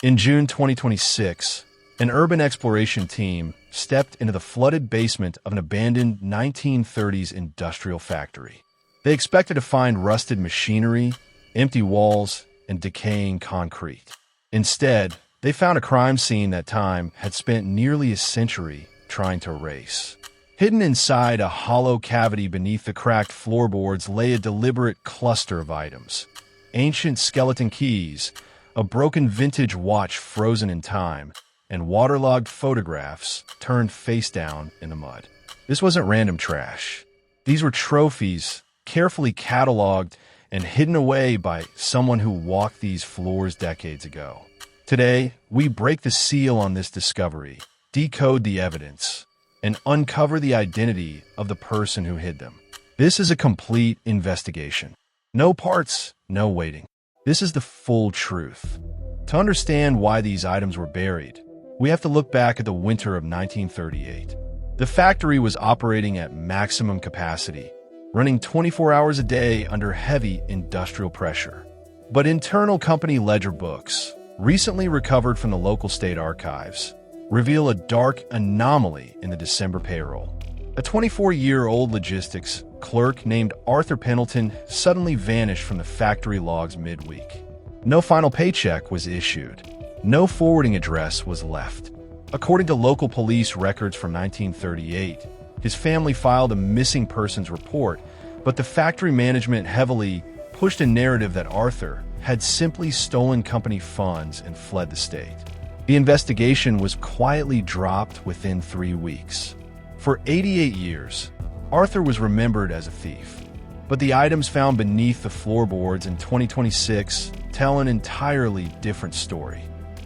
In June 2026, an urban exploration team stepped into the flooded basement of an abandoned 1930s industrial factory. They expected to find rusted machinery, empty walls, and decaying concrete. Instead, they found a crime scene that time had spent nearly a century trying to erase. Hidden inside a hollow cavity beneath the cracked floorboards lay a deliberate cluster of items. Ancient skeleton keys, a broken vintage watch frozen in time, and waterlogged photographs turned face down in the mud. This wasn't random trash. These were trophies, carefully cataloged and hidden away by someone who walked these floors decades ago. Today, we break the seal on this discovery, decode the evidence, and uncover the identity of the person who hid them. This is a complete investigation. No parts, no waiting. This is the full truth. To understand why these items were buried, we have to look back at the winter of 1938. The factory was operating at maximum capacity, running 24 hours a day under heavy industrial pressure. But internal company ledger books, recently recovered from the local state archives, reveal a dark anomaly in the December payroll. A 24-year-old logistics clerk named Arthur Pendleton suddenly vanished from the factory logs midweek. No final paycheck was issued. No forwarding address was left. According to local police records from 1938, his family filed a missing persons report, but the factory management heavily pushed a narrative that Arthur had simply stolen company funds and fled the state. The investigation was quietly dropped within 3 weeks. For 88 years, Arthur was remembered as a thief, but the items found beneath the floorboards in 2026 tell an entirely different story,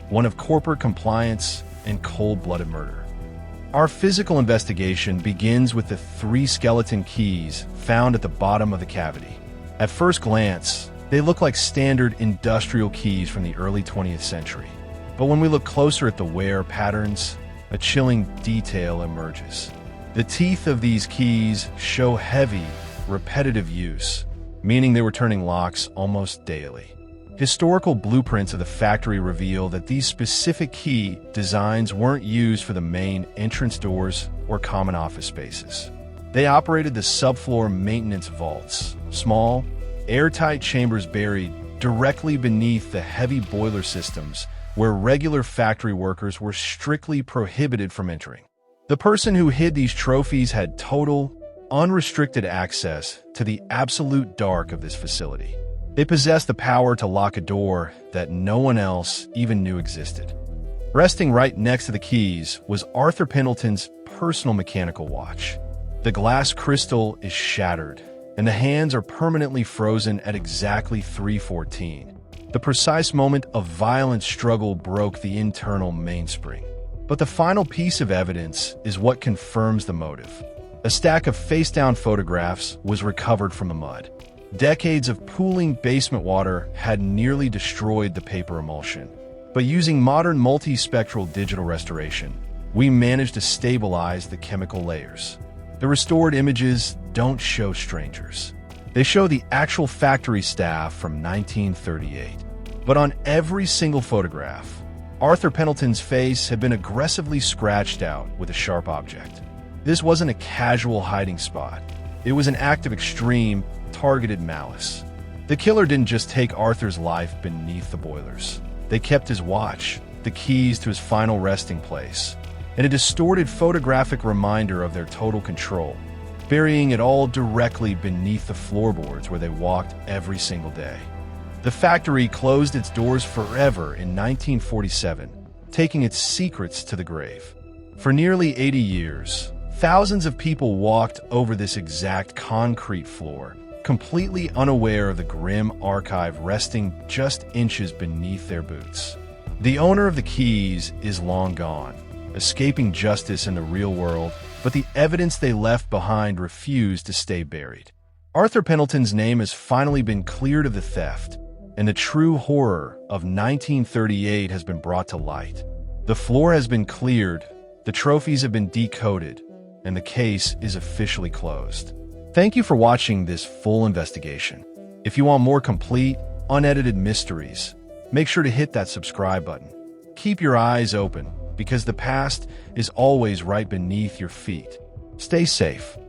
one of corporate compliance and cold-blooded murder. Our physical investigation begins with the 3 skeleton keys found at the bottom of the cavity. At first glance, they look like standard industrial keys from the early 20th century. But when we look closer at the wear patterns, a chilling detail emerges. The teeth of these keys show heavy, repetitive use, meaning they were turning locks almost daily. Historical blueprints of the factory reveal that these specific key designs weren't used for the main entrance doors or common office spaces. They operated the subfloor maintenance vaults, small, airtight chambers buried directly beneath the heavy boiler systems where regular factory workers were strictly prohibited from entering. The person who hid these trophies had total, unrestricted access to the absolute dark of this facility. They possessed the power to lock a door that no one else even knew existed. Resting right next to the keys was Arthur Pendleton's personal mechanical watch. The glass crystal is shattered, and the hands are permanently frozen at exactly 3:14. The precise moment a violent struggle broke the internal mainspring. But the final piece of evidence is what confirms the motive. A stack of face-down photographs was recovered from the mud. Decades of pooling basement water had nearly destroyed the paper emulsion. But using modern multi-spectral digital restoration, we managed to stabilize the chemical layers. The restored images don't show strangers. They show the actual factory staff from 1938. But on every single photograph, Arthur Pendleton's face had been aggressively scratched out with a sharp object. This wasn't a casual hiding spot. It was an act of extreme, targeted malice. The killer didn't just take Arthur's life beneath the boilers. They kept his watch, the keys to his final resting place, and a distorted photographic reminder of their total control, burying it all directly beneath the floorboards where they walked every single day. The factory closed its doors forever in 1947, taking its secrets to the grave. For nearly 80 years, thousands of people walked over this exact concrete floor, completely unaware of the grim archive resting just inches beneath their boots. The owner of the keys is long gone, escaping justice in the real world, but the evidence they left behind refused to stay buried. Arthur Pendleton's name has finally been cleared of the theft, and the true horror of 1938 has been brought to light. The floor has been cleared, the trophies have been decoded, and the case is officially closed. Thank you for watching this full investigation. If you want more complete, unedited mysteries, make sure to hit that subscribe button. keep your eyes open, because the past is always right beneath your feet. Stay safe.